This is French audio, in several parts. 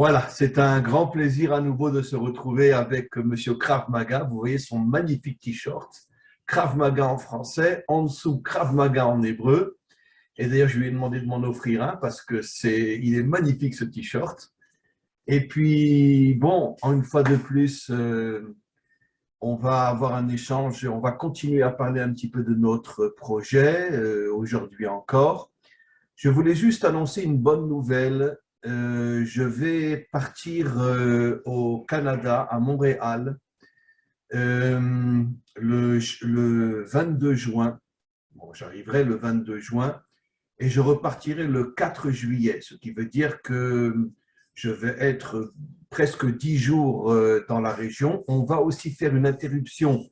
Voilà, c'est un grand plaisir à nouveau de se retrouver avec Monsieur Krav Maga. Vous voyez son magnifique t-shirt, Krav Maga en français, en dessous Krav Maga en hébreu. Et d'ailleurs, je lui ai demandé de m'en offrir un parce que il est magnifique ce t-shirt. Et puis, bon, une fois de plus, on va avoir un échange. On va continuer à parler un petit peu de notre projet aujourd'hui encore. Je voulais juste annoncer une bonne nouvelle. Je vais partir au Canada, à Montréal, le 22 juin. Bon, j'arriverai le 22 juin et je repartirai le 4 juillet, ce qui veut dire que je vais être presque 10 jours dans la région. On va aussi faire une interruption.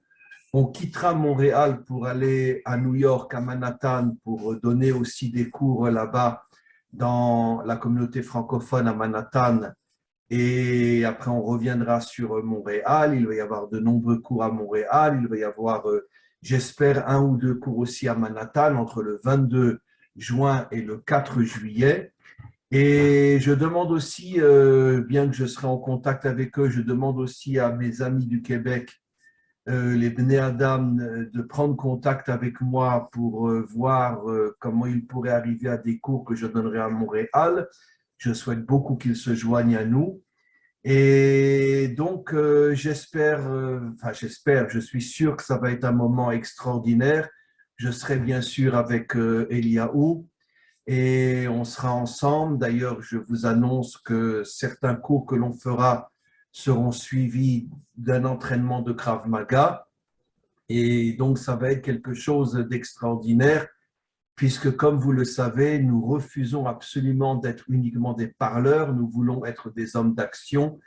On quittera Montréal pour aller à New York, à Manhattan, pour donner aussi des cours là-bas dans la communauté francophone à Manhattan. Et après, on reviendra sur Montréal. Il va y avoir de nombreux cours à Montréal. Il va y avoir, j'espère, un ou deux cours aussi à Manhattan entre le 22 juin et le 4 juillet. Et je demande aussi, bien que je serai en contact avec eux, je demande aussi à mes amis du Québec, les Bnei Adam, de prendre contact avec moi pour voir comment ils pourraient arriver à des cours que je donnerai à Montréal. Je souhaite beaucoup qu'ils se joignent à nous. Et donc, j'espère, je suis sûr que ça va être un moment extraordinaire. Je serai bien sûr avec Eliaou et on sera ensemble. D'ailleurs, je vous annonce que certains cours que l'on fera seront suivis d'un entraînement de Krav Maga. Et donc, ça va être quelque chose d'extraordinaire, puisque, comme vous le savez, nous refusons absolument d'être uniquement des parleurs. Nous voulons être des hommes d'action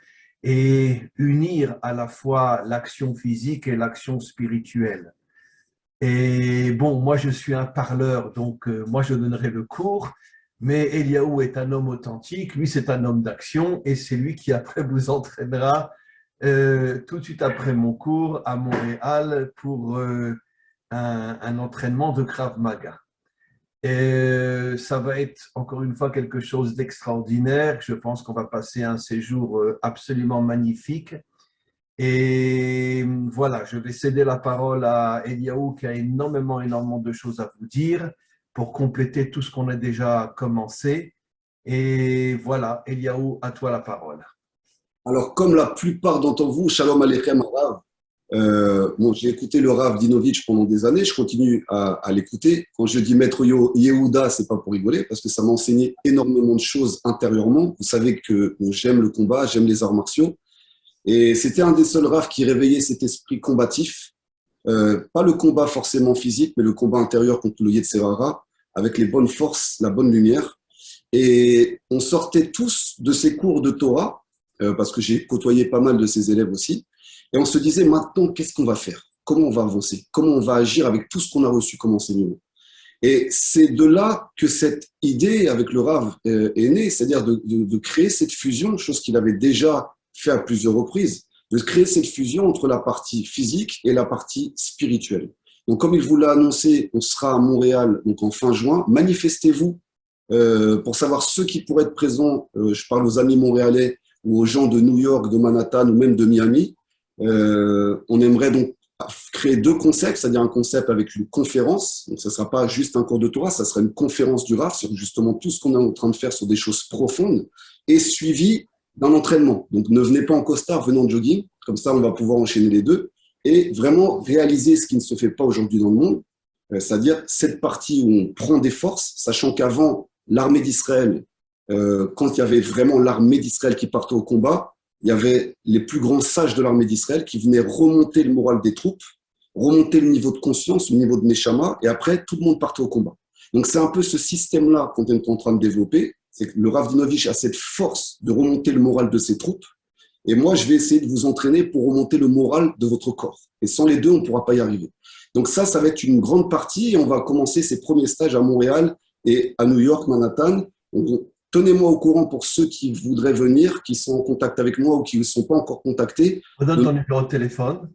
et unir à la fois l'action physique et l'action spirituelle. Et bon, moi, je suis un parleur, donc moi, je donnerai le cours. Mais Eliaou est un homme authentique, lui, c'est un homme d'action et c'est lui qui, après, vous entraînera tout de suite après mon cours à Montréal pour un entraînement de Krav Maga. Et ça va être encore une fois quelque chose d'extraordinaire. Je pense qu'on va passer un séjour absolument magnifique. Et voilà, je vais céder la parole à Eliaou qui a énormément de choses à vous dire pour compléter tout ce qu'on a déjà commencé. Et voilà, Eliaou, à toi la parole. Alors, comme la plupart d'entre vous, Shalom Aleichem, Rav. Bon, j'ai écouté le Rav Dinovitch pendant des années, je continue à l'écouter. Quand je dis Maître Yehuda, c'est pas pour rigoler, parce que ça m'a enseigné énormément de choses intérieurement. Vous savez que bon, j'aime le combat, j'aime les arts martiaux. Et c'était un des seuls Rav qui réveillait cet esprit combatif. Pas le combat forcément physique, mais le combat intérieur contre le Yetzer Hara, avec les bonnes forces, la bonne lumière. Et on sortait tous de ces cours de Torah, parce que j'ai côtoyé pas mal de ses élèves aussi, et on se disait maintenant, qu'est-ce qu'on va faire? Comment on va avancer? Comment on va agir avec tout ce qu'on a reçu comme enseignement? Et c'est de là que cette idée avec le Rav est née, c'est-à-dire de créer cette fusion, chose qu'il avait déjà fait à plusieurs reprises, de créer cette fusion entre la partie physique et la partie spirituelle. Donc, comme il vous l'a annoncé, on sera à Montréal donc en fin juin. Manifestez-vous pour savoir ceux qui pourraient être présents. Je parle aux amis montréalais ou aux gens de New York, de Manhattan ou même de Miami. On aimerait donc créer deux concepts, c'est-à-dire un concept avec une conférence. Donc, ça ne sera pas juste un cours de Torah, ça sera une conférence du Rav sur justement tout ce qu'on est en train de faire sur des choses profondes et suivi d'un entraînement. Donc, ne venez pas en costard, venez en jogging. Comme ça, on va pouvoir enchaîner les deux et vraiment réaliser ce qui ne se fait pas aujourd'hui dans le monde, c'est-à-dire cette partie où on prend des forces, sachant qu'avant, l'armée d'Israël, quand il y avait vraiment l'armée d'Israël qui partait au combat, il y avait les plus grands sages de l'armée d'Israël qui venaient remonter le moral des troupes, remonter le niveau de conscience, le niveau de Neshama, et après, tout le monde partait au combat. Donc, c'est un peu ce système-là qu'on est en train de développer. C'est que le Rav Dinovitch a cette force de remonter le moral de ses troupes. Et moi, je vais essayer de vous entraîner pour remonter le moral de votre corps. Et sans les deux, on ne pourra pas y arriver. Donc ça va être une grande partie. Et on va commencer ces premiers stages à Montréal et à New York, Manhattan. Donc, tenez-moi au courant pour ceux qui voudraient venir, qui sont en contact avec moi ou qui ne sont pas encore contactés. Je donne ton numéro de téléphone.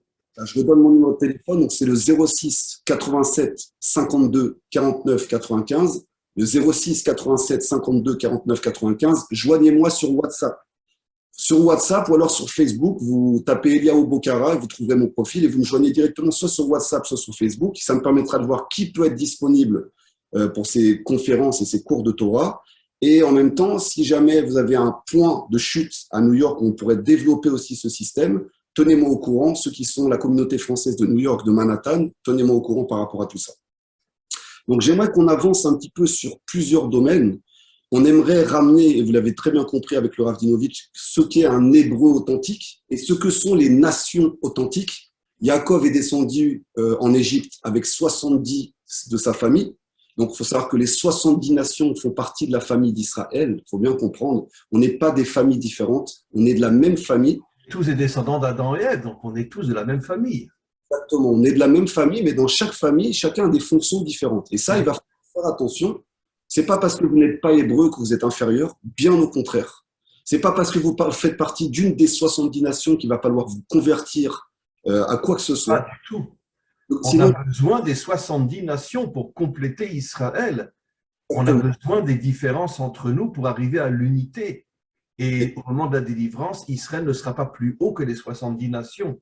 Je vous donne mon numéro de téléphone. Donc c'est le 06 87 52 49 95. Le 06 87 52 49 95. Joignez-moi sur WhatsApp. sur WhatsApp ou alors sur Facebook, vous tapez Eliaou Bokara et vous trouverez mon profil et vous me joignez directement soit sur WhatsApp, soit sur Facebook. Ça me permettra de voir qui peut être disponible pour ces conférences et ces cours de Torah. Et en même temps, si jamais vous avez un point de chute à New York où on pourrait développer aussi ce système, tenez-moi au courant. Ceux qui sont la communauté française de New York, de Manhattan, tenez-moi au courant par rapport à tout ça. Donc, j'aimerais qu'on avance un petit peu sur plusieurs domaines. On aimerait ramener, et vous l'avez très bien compris avec le Rav Dinovitch, ce qu'est un hébreu authentique et ce que sont les nations authentiques. Yaakov est descendu en Égypte avec 70 de sa famille. Donc, il faut savoir que les 70 nations font partie de la famille d'Israël. Il faut bien comprendre, on n'est pas des familles différentes, on est de la même famille. Tous des descendants d'Adam et Ève, donc on est tous de la même famille. Exactement, on est de la même famille, mais dans chaque famille, chacun a des fonctions différentes. Et ça, il va faire attention. C'est pas parce que vous n'êtes pas hébreu que vous êtes inférieur, bien au contraire. C'est pas parce que vous faites partie d'une des 70 nations qu'il va falloir vous convertir à quoi que ce soit. Pas du tout. Donc, On a besoin des 70 nations pour compléter Israël. On a besoin des différences entre nous pour arriver à l'unité. Et au moment de la délivrance, Israël ne sera pas plus haut que les 70 nations.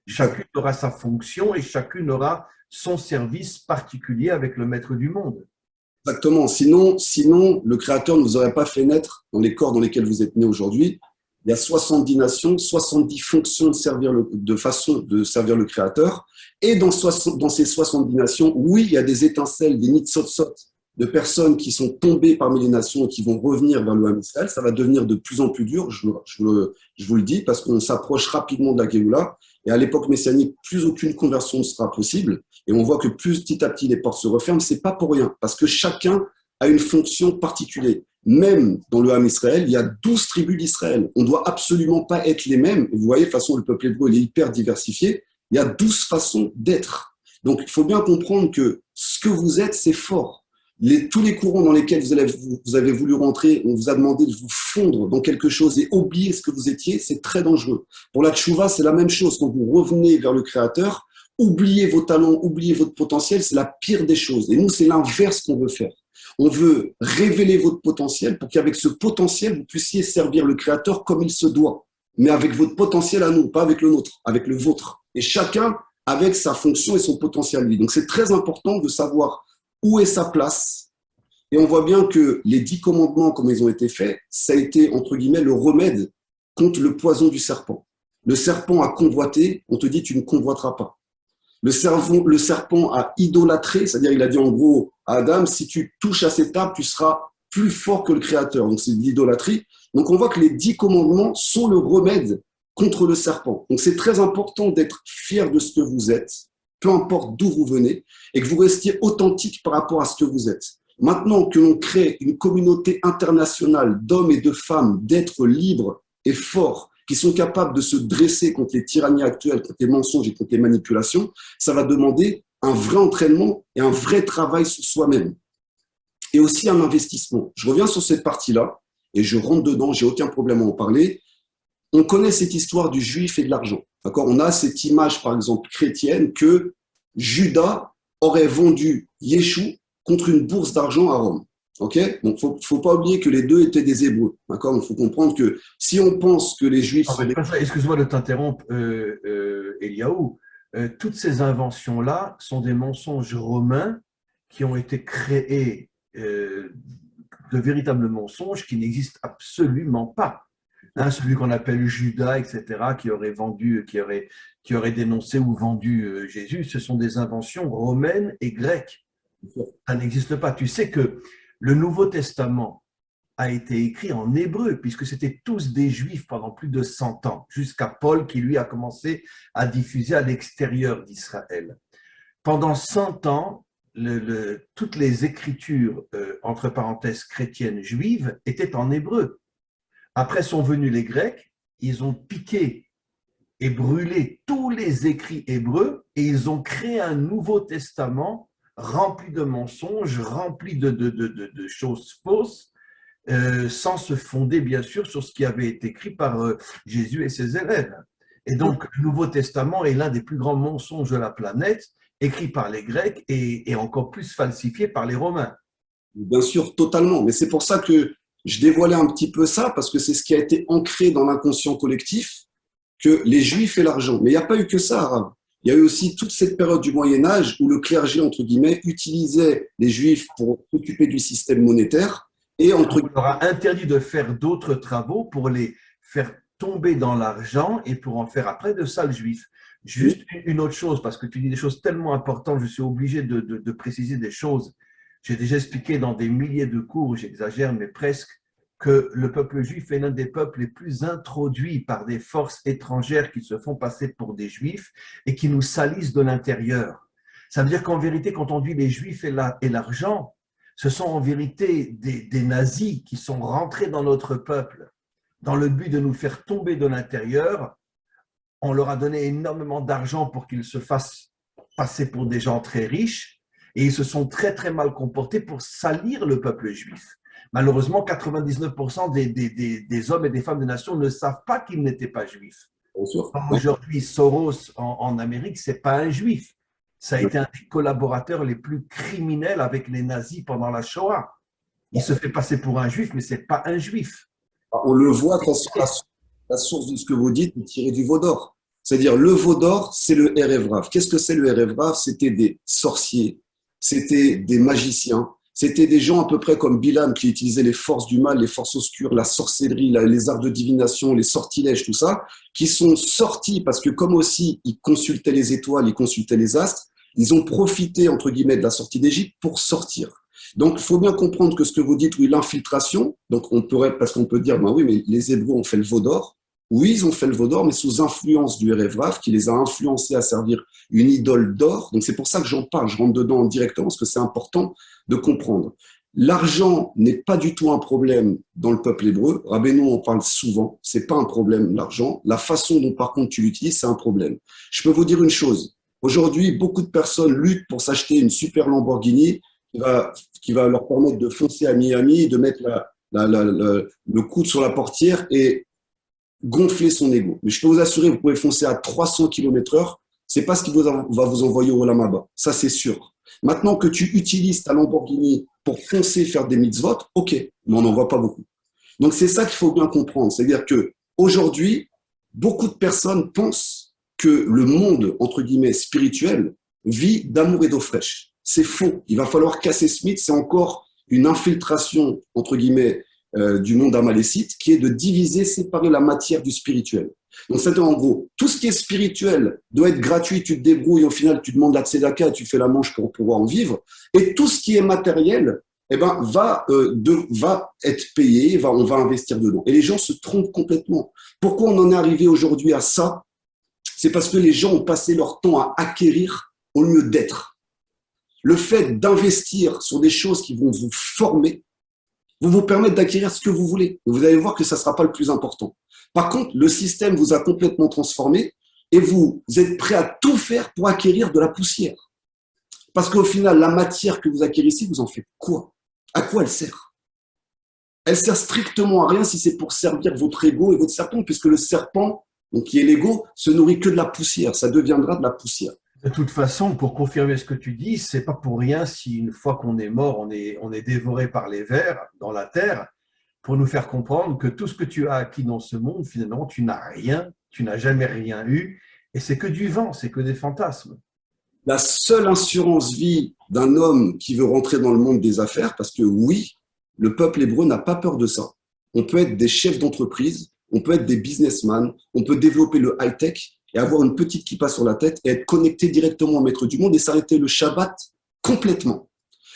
Chacune aura sa fonction et chacune aura son service particulier avec le maître du monde. Exactement. Sinon, le Créateur ne vous aurait pas fait naître dans les corps dans lesquels vous êtes nés aujourd'hui. Il y a 70 nations, 70 fonctions de façon de servir le Créateur. Et dans ces 70 nations, oui, il y a des étincelles, des nitzotzot, de personnes qui sont tombées parmi les nations et qui vont revenir vers le Ham Israël. Ça va devenir de plus en plus dur, je vous le dis, parce qu'on s'approche rapidement de la Géoula. Et à l'époque messianique, plus aucune conversion ne sera possible. Et on voit que plus petit à petit les portes se referment, c'est pas pour rien, parce que chacun a une fonction particulière. Même dans le Ham Israël, il y a 12 tribus d'Israël. On ne doit absolument pas être les mêmes. Vous voyez, de toute façon, le peuple hébreu il est hyper diversifié. Il y a 12 façons d'être. Donc, il faut bien comprendre que ce que vous êtes, c'est fort. Tous les courants dans lesquels vous avez voulu rentrer, on vous a demandé de vous fondre dans quelque chose et oublier ce que vous étiez, c'est très dangereux. Pour la tchouva, c'est la même chose. Quand vous revenez vers le Créateur, oubliez vos talents, oubliez votre potentiel, c'est la pire des choses. Et nous, c'est l'inverse qu'on veut faire. On veut révéler votre potentiel pour qu'avec ce potentiel, vous puissiez servir le Créateur comme il se doit. Mais avec votre potentiel à nous, pas avec le nôtre, avec le vôtre. Et chacun avec sa fonction et son potentiel lui. Donc, c'est très important de savoir où est sa place. Et on voit bien que les 10 commandements, comme ils ont été faits, ça a été, entre guillemets, le remède contre le poison du serpent. Le serpent a convoité, on te dit, tu ne convoiteras pas. Le serpent a idolâtré, c'est-à-dire il a dit en gros à Adam, si tu touches à cette table, tu seras plus fort que le Créateur. Donc c'est de l'idolâtrie. Donc on voit que les 10 commandements sont le remède contre le serpent. Donc c'est très important d'être fier de ce que vous êtes, peu importe d'où vous venez, et que vous restiez authentique par rapport à ce que vous êtes. Maintenant que l'on crée une communauté internationale d'hommes et de femmes, d'êtres libres et forts, qui sont capables de se dresser contre les tyrannies actuelles, contre les mensonges et contre les manipulations, ça va demander un vrai entraînement et un vrai travail sur soi-même. Et aussi un investissement. Je reviens sur cette partie-là et je rentre dedans, j'ai aucun problème à en parler. On connaît cette histoire du juif et de l'argent. D'accord ? On a cette image, par exemple, chrétienne, que Judas aurait vendu Yeshua contre une bourse d'argent à Rome. Ok ? Donc, faut pas oublier que les deux étaient des Hébreux. D'accord ? Il faut comprendre que si on pense que les Juifs sont Excuse-moi de t'interrompre, Eliaou. Toutes ces inventions-là sont des mensonges romains qui ont été créés de véritables mensonges qui n'existent absolument pas. Hein, celui qu'on appelle Judas, etc., qui aurait vendu, qui aurait dénoncé ou vendu Jésus, ce sont des inventions romaines et grecques. Ça n'existe pas. Tu sais que le Nouveau Testament a été écrit en hébreu, puisque c'était tous des Juifs pendant plus de 100 ans, jusqu'à Paul qui, lui, a commencé à diffuser à l'extérieur d'Israël. Pendant 100 ans, toutes les écritures, entre parenthèses, chrétiennes juives, étaient en hébreu. Après sont venus les Grecs, ils ont piqué et brûlé tous les écrits hébreux et ils ont créé un Nouveau Testament rempli de mensonges, rempli de choses fausses, sans se fonder bien sûr sur ce qui avait été écrit par Jésus et ses élèves. Et donc, le Nouveau Testament est l'un des plus grands mensonges de la planète, écrit par les Grecs et encore plus falsifié par les Romains. Bien sûr, totalement. Mais c'est pour ça que je dévoilais un petit peu ça parce que c'est ce qui a été ancré dans l'inconscient collectif, que les Juifs et l'argent. Mais il n'y a pas eu que ça, Arabe. Il y a eu aussi toute cette période du Moyen-Âge où le clergé, entre guillemets, utilisait les Juifs pour s'occuper du système monétaire et entre On leur a interdit de faire d'autres travaux pour les faire tomber dans l'argent et pour en faire après de sales juifs. Juste une autre chose, parce que tu dis des choses tellement importantes, je suis obligé de préciser des choses. J'ai déjà expliqué dans des milliers de cours, j'exagère, mais presque, que le peuple juif est l'un des peuples les plus introduits par des forces étrangères qui se font passer pour des juifs et qui nous salissent de l'intérieur. Ça veut dire qu'en vérité, quand on dit les juifs et l'argent, ce sont en vérité des nazis qui sont rentrés dans notre peuple dans le but de nous faire tomber de l'intérieur. On leur a donné énormément d'argent pour qu'ils se fassent passer pour des gens très riches et ils se sont très très mal comportés pour salir le peuple juif. Malheureusement, 99% des hommes et des femmes des nations ne savent pas qu'ils n'étaient pas juifs. Aujourd'hui, Soros en Amérique, ce n'est pas un juif. Ça a été un des collaborateurs les plus criminels avec les nazis pendant la Shoah. Il se fait passer pour un juif, mais ce n'est pas un juif. On le voit, la source de ce que vous dites est tirée du veau d'or. C'est-à-dire, le veau d'or, c'est le Erev Rav. Qu'est-ce que c'est le Erev Rav? C'était des sorciers, c'était des magiciens, c'était des gens à peu près comme Bilam qui utilisaient les forces du mal, les forces obscures, la sorcellerie, les arts de divination, les sortilèges, tout ça, qui sont sortis parce que comme aussi ils consultaient les étoiles, ils consultaient les astres, ils ont profité, entre guillemets, de la sortie d'Égypte pour sortir. Donc, il faut bien comprendre que ce que vous dites, oui, l'infiltration, donc on pourrait, parce qu'on peut dire, ben oui, mais les Hébreux ont fait le veau d'or. Oui, ils ont fait le veau d'or, mais sous influence du Erev Rav, qui les a influencés à servir une idole d'or. Donc, c'est pour ça que j'en parle, je rentre dedans directement, parce que c'est important de comprendre. L'argent n'est pas du tout un problème dans le peuple hébreu. Rabbeinu en parle souvent. C'est pas un problème, l'argent. La façon dont, par contre, tu l'utilises, c'est un problème. Je peux vous dire une chose. Aujourd'hui, beaucoup de personnes luttent pour s'acheter une super Lamborghini qui va leur permettre de foncer à Miami, de mettre le coude sur la portière et gonfler son ego. Mais je peux vous assurer, vous pouvez foncer à 300 km/h, c'est pas ce qui va vous envoyer au Olam Haba. Ça, c'est sûr. Maintenant que tu utilises ta Lamborghini pour foncer faire des mitzvot, ok, mais on n'en voit pas beaucoup. Donc, c'est ça qu'il faut bien comprendre. C'est-à-dire que aujourd'hui, beaucoup de personnes pensent que le monde, entre guillemets, spirituel, vit d'amour et d'eau fraîche. C'est faux. Il va falloir casser ce mythe. C'est encore une infiltration, entre guillemets, du monde amalécite, qui est de diviser, séparer la matière du spirituel. Donc, c'est en gros, tout ce qui est spirituel doit être gratuit, tu te débrouilles, au final, tu demandes la tzedaka, tu fais la manche pour pouvoir en vivre. Et tout ce qui est matériel, eh ben, va être payé, on va investir dedans. Et les gens se trompent complètement. Pourquoi on en est arrivé aujourd'hui à ça? C'est parce que les gens ont passé leur temps à acquérir au lieu d'être. Le fait d'investir sur des choses qui vont vous former, vont vous permettre d'acquérir ce que vous voulez. Vous allez voir que ça ne sera pas le plus important. Par contre, le système vous a complètement transformé et vous êtes prêt à tout faire pour acquérir de la poussière. Parce qu'au final, la matière que vous acquérissez, vous en faites quoi? À quoi elle sert? Elle sert strictement à rien si c'est pour servir votre ego et votre serpent, puisque le serpent, donc qui est l'ego, se nourrit que de la poussière. Ça deviendra de la poussière. De toute façon, pour confirmer ce que tu dis, c'est pas pour rien si une fois qu'on est mort, on est dévoré par les vers dans la terre, pour nous faire comprendre que tout ce que tu as acquis dans ce monde, finalement, tu n'as rien, tu n'as jamais rien eu, et c'est que du vent, c'est que des fantasmes. La seule assurance vie d'un homme qui veut rentrer dans le monde des affaires, parce que oui, le peuple hébreu n'a pas peur de ça. On peut être des chefs d'entreprise, on peut être des businessmen, on peut développer le high-tech et avoir une petite kippa sur la tête et être connecté directement au maître du monde et s'arrêter le Shabbat complètement.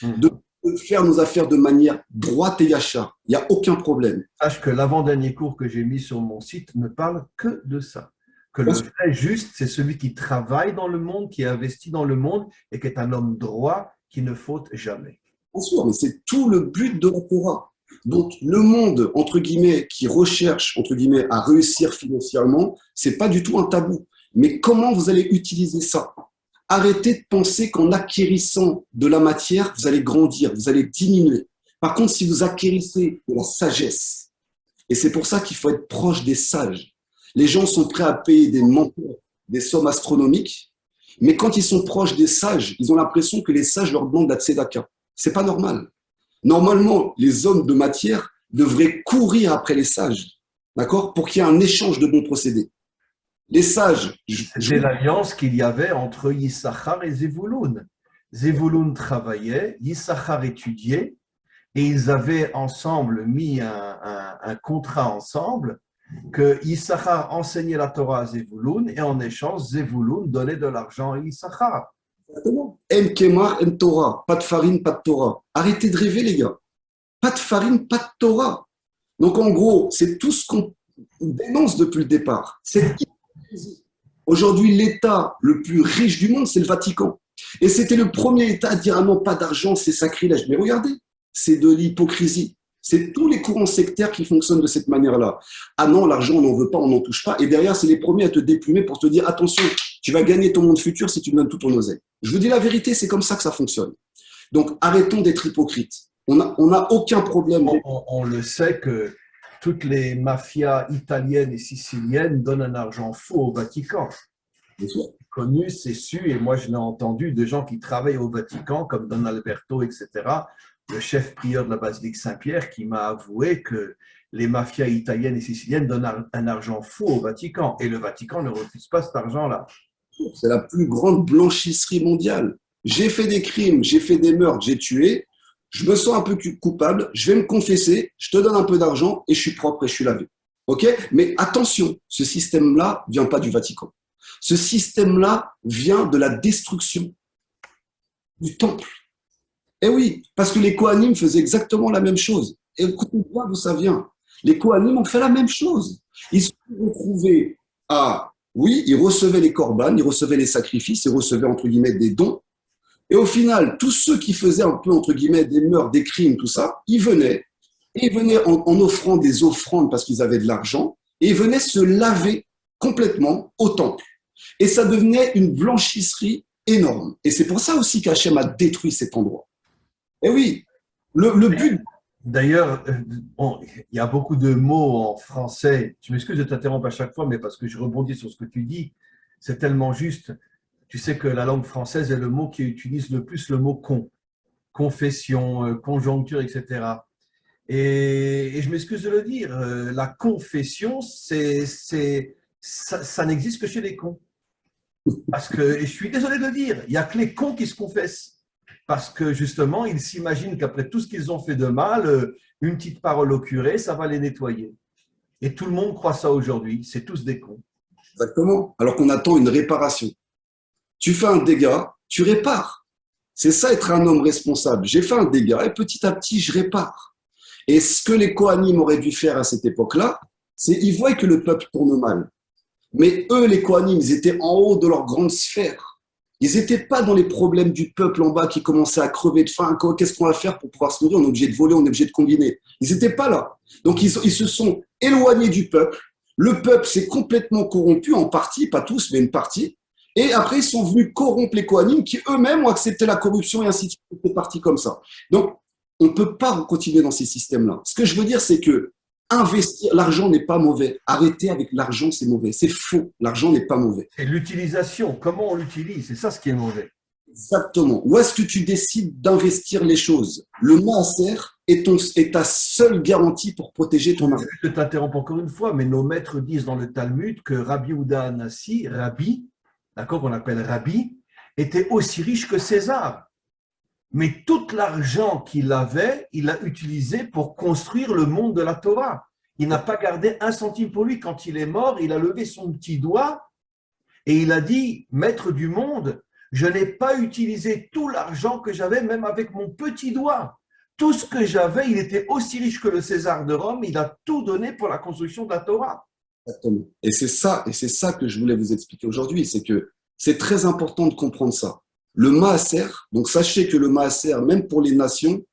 De faire nos affaires de manière droite et yachar. Il n'y a aucun problème. Sache que l'avant-dernier cours que j'ai mis sur mon site ne parle que de ça. Que le vrai juste, c'est celui qui travaille dans le monde, qui investit dans le monde et qui est un homme droit qui ne faute jamais. Bien sûr, mais c'est tout le but de la Torah. Donc, le monde, entre guillemets, qui recherche, entre guillemets, à réussir financièrement, c'est pas du tout un tabou. Mais comment vous allez utiliser ça? Arrêtez de penser qu'en acquérissant de la matière, vous allez grandir, vous allez diminuer. Par contre, si vous acquérissez de la sagesse, et c'est pour ça qu'il faut être proche des sages. Les gens sont prêts à payer des menteurs, des sommes astronomiques, mais quand ils sont proches des sages, ils ont l'impression que les sages leur demandent la tzedaka. C'est pas normal. Normalement, les hommes de matière, devraient courir après les sages, d'accord, pour qu'il y ait un échange de bons procédés. Les sages, c'est l'alliance qu'il y avait entre Yissachar et Zevouloun. Zevouloun travaillait, Yissachar étudiait, et ils avaient ensemble mis un contrat ensemble que Yissachar enseignait la Torah à Zevouloun et en échange, Zevouloun donnait de l'argent à Yissachar. En Kema, en Torah, pas de farine, pas de Torah. Arrêtez de rêver, les gars. Pas de farine, pas de Torah. Donc, en gros, c'est tout ce qu'on dénonce depuis le départ. Aujourd'hui, l'État le plus riche du monde, c'est le Vatican. Et c'était le premier État à dire ah non, pas d'argent, c'est sacrilège. Mais regardez, c'est de l'hypocrisie. C'est tous les courants sectaires qui fonctionnent de cette manière-là. Ah non, l'argent, on n'en veut pas, on n'en touche pas. Et derrière, c'est les premiers à te déplumer pour te dire attention, tu vas gagner ton monde futur si tu me donnes tout ton oseille. Je vous dis la vérité, c'est comme ça que ça fonctionne. Donc, arrêtons d'être hypocrites. On n'a aucun problème. On le sait que toutes les mafias italiennes et siciliennes donnent un argent fou au Vatican. C'est connu, c'est su, et moi je l'ai entendu de gens qui travaillent au Vatican, comme Don Alberto, etc., le chef prieur de la basilique Saint-Pierre, qui m'a avoué que les mafias italiennes et siciliennes donnent un argent fou au Vatican, et le Vatican ne refuse pas cet argent-là. C'est la plus grande blanchisserie mondiale. J'ai fait des crimes, j'ai fait des meurtres, j'ai tué, je me sens un peu coupable, je vais me confesser, je te donne un peu d'argent et je suis propre et je suis lavé. Ok ? Mais attention, ce système-là ne vient pas du Vatican. Ce système-là vient de la destruction du temple. Eh oui, parce que les Kohanim faisaient exactement la même chose. Et écoutez bien d'où ça vient. Les Kohanim ont fait la même chose. Ils se sont retrouvés à, oui, ils recevaient les korbanes, ils recevaient les sacrifices, ils recevaient entre guillemets des dons. Et au final, tous ceux qui faisaient un peu entre guillemets des meurtres, des crimes, tout ça, ils venaient en offrant des offrandes parce qu'ils avaient de l'argent, et ils venaient se laver complètement au temple. Et ça devenait une blanchisserie énorme. Et c'est pour ça aussi qu'Hachem a détruit cet endroit. Et oui, le but… D'ailleurs, il y a beaucoup de mots en français. Tu m'excuses de t'interrompre à chaque fois, mais parce que je rebondis sur ce que tu dis. C'est tellement juste. Tu sais que la langue française est le mot qui utilise le plus le mot con. Confession, conjoncture, etc. Et je m'excuse de le dire, la confession, ça n'existe que chez les cons. Parce que, et je suis désolé de le dire, il n'y a que les cons qui se confessent. Parce que justement, ils s'imaginent qu'après tout ce qu'ils ont fait de mal, une petite parole au curé, ça va les nettoyer. Et tout le monde croit ça aujourd'hui, c'est tous des cons. Exactement, alors qu'on attend une réparation. Tu fais un dégât, tu répares. C'est ça être un homme responsable. J'ai fait un dégât et petit à petit, je répare. Et ce que les Kohanim auraient dû faire à cette époque-là, c'est qu'ils voient que le peuple tourne mal. Mais eux, les Kohanim, ils étaient en haut de leur grande sphère. Ils n'étaient pas dans les problèmes du peuple en bas qui commençait à crever de faim. Qu'est-ce qu'on va faire pour pouvoir se nourrir? On est obligé de voler, on est obligé de combiner. Ils n'étaient pas là. Donc, ils se sont éloignés du peuple. Le peuple s'est complètement corrompu, en partie, pas tous, mais une partie. Et après, ils sont venus corrompre les Kohanim qui eux-mêmes ont accepté la corruption et ainsi de suite. C'est parti comme ça. Donc, on ne peut pas continuer dans ces systèmes-là. Ce que je veux dire, c'est que investir, l'argent n'est pas mauvais. Arrêter avec l'argent, c'est mauvais. C'est faux. L'argent n'est pas mauvais. C'est l'utilisation. Comment on l'utilise? C'est ça ce qui est mauvais. Exactement. Où est-ce que tu décides d'investir les choses? Le maaser est ta seule garantie pour protéger ton argent. Je t'interromps encore une fois, mais nos maîtres disent dans le Talmud que Rabbi Yehuda Hanassi, Rabbi, d'accord, qu'on appelle Rabbi, était aussi riche que César. Mais tout l'argent qu'il avait, il l'a utilisé pour construire le monde de la Torah. Il n'a pas gardé un centime pour lui. Quand il est mort, il a levé son petit doigt et il a dit, maître du monde, je n'ai pas utilisé tout l'argent que j'avais, même avec mon petit doigt. Tout ce que j'avais, il était aussi riche que le César de Rome, il a tout donné pour la construction de la Torah. Exactement. Et c'est ça que je voulais vous expliquer aujourd'hui, c'est que c'est très important de comprendre ça. Le maaser, donc sachez que le maaser, même pour les nations,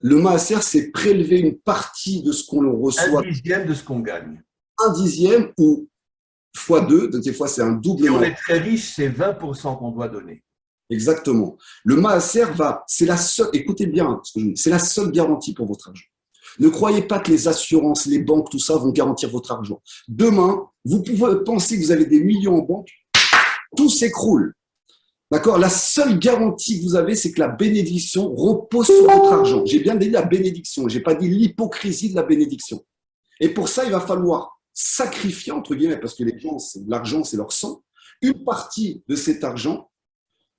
le maaser, c'est prélever une partie de ce qu'on reçoit. 1/10 de ce qu'on gagne. 1/10 ou fois 2, des fois c'est un double. Si on est très riche, c'est 20% qu'on doit donner. Exactement. Le maaser c'est la seule, écoutez bien ce que je dis, c'est la seule garantie pour votre argent. Ne croyez pas que les assurances, les banques, tout ça vont garantir votre argent. Demain, vous pouvez penser que vous avez des millions en banque, tout s'écroule. D'accord? La seule garantie que vous avez, c'est que la bénédiction repose sur votre argent. J'ai bien dit la bénédiction, je n'ai pas dit l'hypocrisie de la bénédiction. Et pour ça, il va falloir sacrifier, entre guillemets, parce que les gens, l'argent, c'est leur sang, une partie de cet argent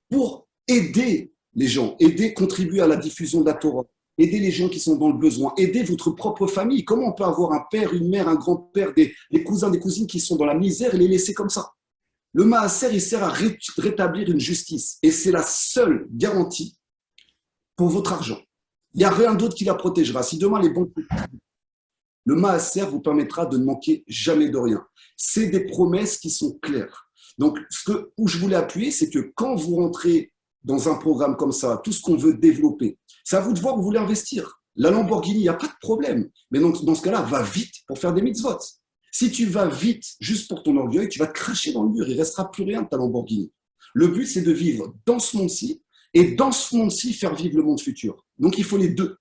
pour aider les gens, aider, contribuer à la diffusion de la Torah, aider les gens qui sont dans le besoin, aider votre propre famille. Comment on peut avoir un père, une mère, un grand-père, des cousins, des cousines qui sont dans la misère et les laisser comme ça? Le maaser, il sert à rétablir une justice. Et c'est la seule garantie pour votre argent. Il n'y a rien d'autre qui la protégera. Si demain les banques, le maaser vous permettra de ne manquer jamais de rien. C'est des promesses qui sont claires. Donc, où je voulais appuyer, c'est que quand vous rentrez dans un programme comme ça, tout ce qu'on veut développer, c'est à vous de voir où vous voulez investir. La Lamborghini, il n'y a pas de problème. Mais donc, dans ce cas-là, va vite pour faire des mitzvot. Si tu vas vite juste pour ton orgueil, tu vas te cracher dans le mur. Il ne restera plus rien de ta Lamborghini. Le but, c'est de vivre dans ce monde-ci et dans ce monde-ci, faire vivre le monde futur. Donc, il faut les deux.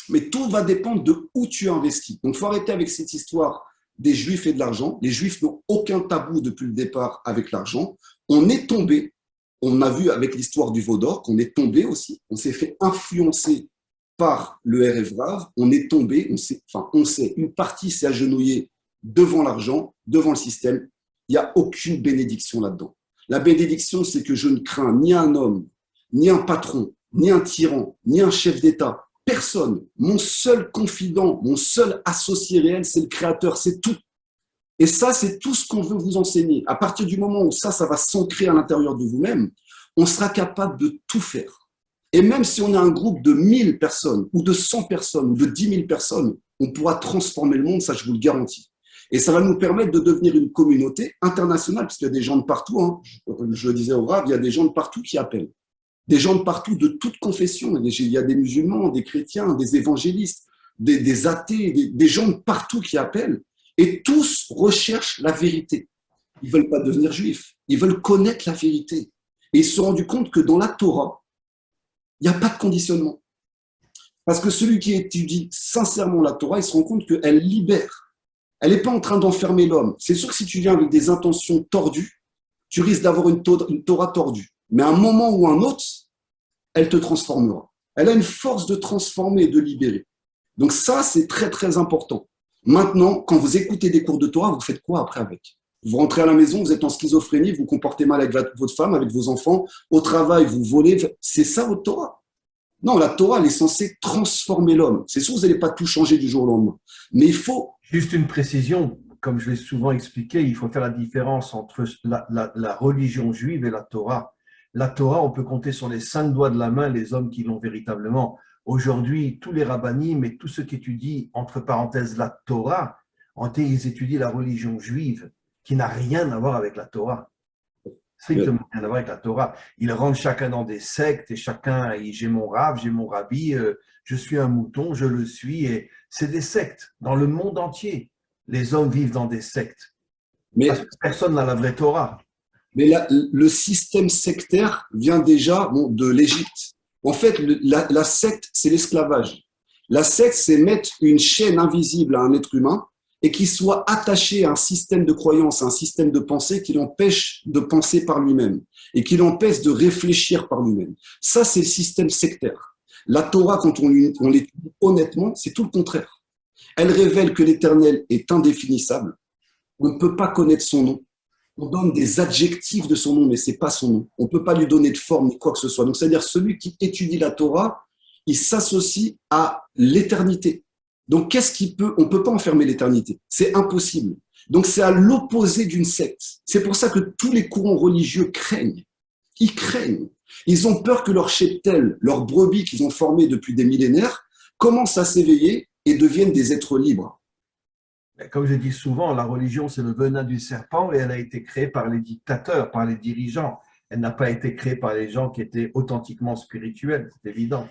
Mais tout va dépendre de où tu investis. Donc, il faut arrêter avec cette histoire des Juifs et de l'argent. Les Juifs n'ont aucun tabou depuis le départ avec l'argent. On est tombé, on a vu avec l'histoire du veau d'or qu'on est tombé aussi. On s'est fait influencer par le Erev Rav. On est tombé, on sait, une partie s'est agenouillée devant l'argent, devant le système. Il n'y a aucune bénédiction là-dedans. La bénédiction, c'est que je ne crains ni un homme, ni un patron, ni un tyran, ni un chef d'État. Personne. Mon seul confident, mon seul associé réel, c'est le Créateur, c'est tout. Et ça, c'est tout ce qu'on veut vous enseigner. À partir du moment où ça va s'ancrer à l'intérieur de vous-même, on sera capable de tout faire. Et même si on a un groupe de 1000 personnes, ou de 100 personnes, ou de 10 000 personnes, on pourra transformer le monde, ça je vous le garantis. Et ça va nous permettre de devenir une communauté internationale, parce qu'il y a des gens de partout, hein. Je le disais au Rav, il y a des gens de partout qui appellent. Des gens de partout, de toute confession. Il y a des musulmans, des chrétiens, des évangélistes, des athées, des gens de partout qui appellent. Et tous recherchent la vérité. Ils ne veulent pas devenir juifs. Ils veulent connaître la vérité. Et ils se sont rendus compte que dans la Torah, il n'y a pas de conditionnement. Parce que celui qui étudie sincèrement la Torah, il se rend compte qu'elle libère. Elle n'est pas en train d'enfermer l'homme. C'est sûr que si tu viens avec des intentions tordues, tu risques d'avoir une Torah tordue. Mais à un moment ou un autre, elle te transformera. Elle a une force de transformer et de libérer. Donc ça, c'est très, très important. Maintenant, quand vous écoutez des cours de Torah, vous faites quoi après avec? Vous rentrez à la maison, vous êtes en schizophrénie, vous vous comportez mal avec votre femme, avec vos enfants. Au travail, vous volez. C'est ça votre Torah? Non, la Torah, elle est censée transformer l'homme. C'est sûr que vous n'allez pas tout changer du jour au lendemain. Mais il faut… Juste une précision, comme je l'ai souvent expliqué, il faut faire la différence entre la religion juive et la Torah. La Torah, on peut compter sur les 5 doigts de la main les hommes qui l'ont véritablement. Aujourd'hui, tous les rabbinim et tous ceux qui étudient, entre parenthèses, la Torah, ils étudient la religion juive, qui n'a rien à voir avec la Torah. Strictement rien à voir avec la Torah. Ils rentrent chacun dans des sectes et chacun, j'ai mon rav, j'ai mon rabbi, je suis un mouton, je le suis. Et c'est des sectes. Dans le monde entier, les hommes vivent dans des sectes. Parce que personne n'a la vraie Torah. Mais le système sectaire vient déjà de l'Égypte. En fait, la secte, c'est l'esclavage. La secte, c'est mettre une chaîne invisible à un être humain et qui soit attaché à un système de croyance, à un système de pensée qui l'empêche de penser par lui-même et qui l'empêche de réfléchir par lui-même. Ça, c'est le système sectaire. La Torah, quand on l'étudie honnêtement, c'est tout le contraire. Elle révèle que l'Éternel est indéfinissable. On ne peut pas connaître son nom. On donne des adjectifs de son nom, mais ce n'est pas son nom. On ne peut pas lui donner de forme ni quoi que ce soit. Donc, c'est-à-dire, celui qui étudie la Torah, il s'associe à l'éternité. Donc, on ne peut pas enfermer l'éternité. C'est impossible. Donc, c'est à l'opposé d'une secte. C'est pour ça que tous les courants religieux craignent. Ils craignent. Ils ont peur que leur cheptel, leurs brebis qu'ils ont formés depuis des millénaires, commencent à s'éveiller et deviennent des êtres libres. Comme je dis souvent, la religion, c'est le venin du serpent et elle a été créée par les dictateurs, par les dirigeants. Elle n'a pas été créée par les gens qui étaient authentiquement spirituels, c'est évident.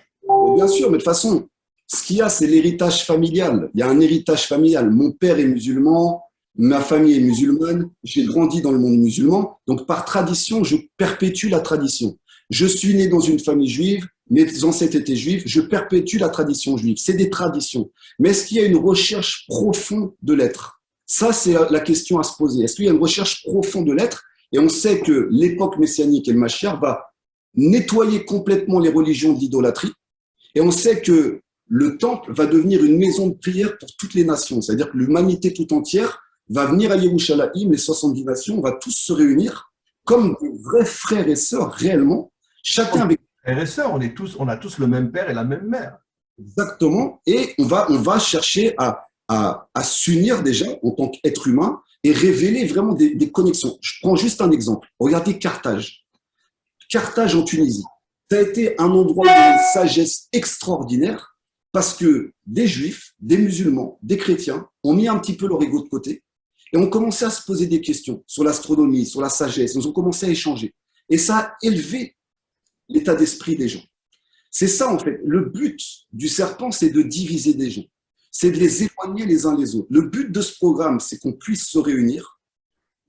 Bien sûr, mais de toute façon, ce qu'il y a, c'est l'héritage familial. Il y a un héritage familial. Mon père est musulman, ma famille est musulmane, j'ai grandi dans le monde musulman. Donc, par tradition, je perpétue la tradition. Je suis né dans une famille juive, mes ancêtres étaient juifs, je perpétue la tradition juive. C'est des traditions. Mais est-ce qu'il y a une recherche profonde de l'être? Ça, c'est la question à se poser. Est-ce qu'il y a une recherche profonde de l'être? Et on sait que l'époque messianique et le Mashiach va nettoyer complètement les religions d'idolâtrie. Et on sait que le temple va devenir une maison de prière pour toutes les nations. C'est-à-dire que l'humanité tout entière va venir à Yerushalayim, les 70 nations, on va tous se réunir comme des vrais frères et sœurs réellement, chacun avec Frères et sœurs, on a tous le même père et la même mère. exactement, et on va chercher à s'unir déjà en tant qu'être humain et révéler vraiment des connexions. Je prends juste un exemple. Regardez Carthage. Carthage en Tunisie. Ça a été un endroit de sagesse extraordinaire parce que des juifs, des musulmans, des chrétiens ont mis un petit peu leur ego de côté et ont commencé à se poser des questions sur l'astronomie, sur la sagesse. Ils ont commencé à échanger. Et ça a élevé l'état d'esprit des gens. C'est ça, en fait. Le but du serpent, c'est de diviser des gens. C'est de les éloigner les uns les autres. Le but de ce programme, c'est qu'on puisse se réunir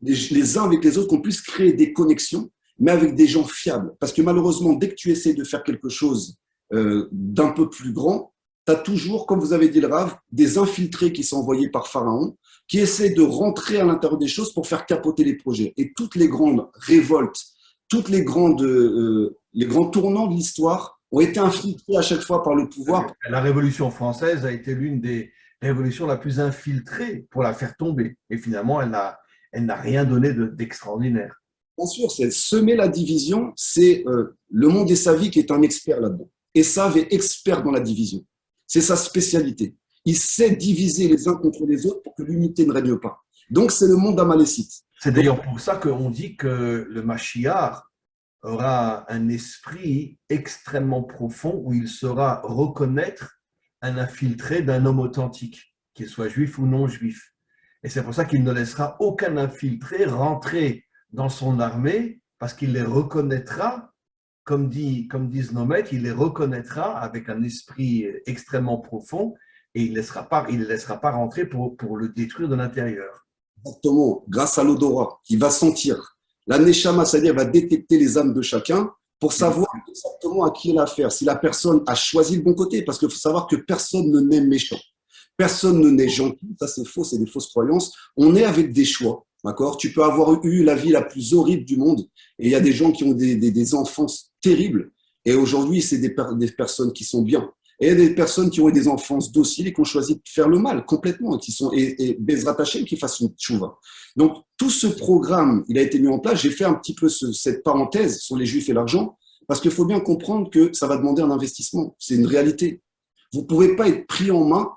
les uns avec les autres, qu'on puisse créer des connexions, mais avec des gens fiables. Parce que malheureusement, dès que tu essaies de faire quelque chose d'un peu plus grand, tu as toujours, comme vous avez dit le Rav, des infiltrés qui sont envoyés par Pharaon, qui essaient de rentrer à l'intérieur des choses pour faire capoter les projets. Et toutes les grandes révoltes, toutes les grands tournants de l'histoire ont été infiltrés à chaque fois par le pouvoir. La Révolution française a été l'une des révolutions la plus infiltrée pour la faire tomber. Et finalement, elle n'a rien donné d'extraordinaire. Bien sûr, c'est semer la division, c'est le monde Essavi qui est un expert là-dedans. Esav est expert dans la division. C'est sa spécialité. Il sait diviser les uns contre les autres pour que l'unité ne règne pas. Donc, c'est le monde amalécite. C'est d'ailleurs pour ça qu'on dit que le Mashiach aura un esprit extrêmement profond où il saura reconnaître un infiltré d'un homme authentique, qu'il soit juif ou non juif. Et c'est pour ça qu'il ne laissera aucun infiltré rentrer dans son armée parce qu'il les reconnaîtra, comme disent nos maîtres, il les reconnaîtra avec un esprit extrêmement profond et il ne les laissera pas rentrer pour le détruire de l'intérieur. Exactement, grâce à l'odorat, qui va sentir. La Neshama, c'est-à-dire va détecter les âmes de chacun pour savoir exactement à qui il a affaire. Si la personne a choisi le bon côté, parce qu'il faut savoir que personne ne naît méchant. Personne ne naît gentil, ça c'est faux, c'est des fausses croyances. On est avec des choix, d'accord? Tu peux avoir eu la vie la plus horrible du monde et il y a des gens qui ont des enfances terribles et aujourd'hui c'est des personnes qui sont bien. Et il y a des personnes qui ont eu des enfances dociles et qui ont choisi de faire le mal complètement et Bezrat Hashem qui fassent une tchouva. Donc tout ce programme, il a été mis en place. J'ai fait un petit peu cette parenthèse sur les juifs et l'argent parce qu'il faut bien comprendre que ça va demander un investissement. C'est une réalité. Vous ne pouvez pas être pris en main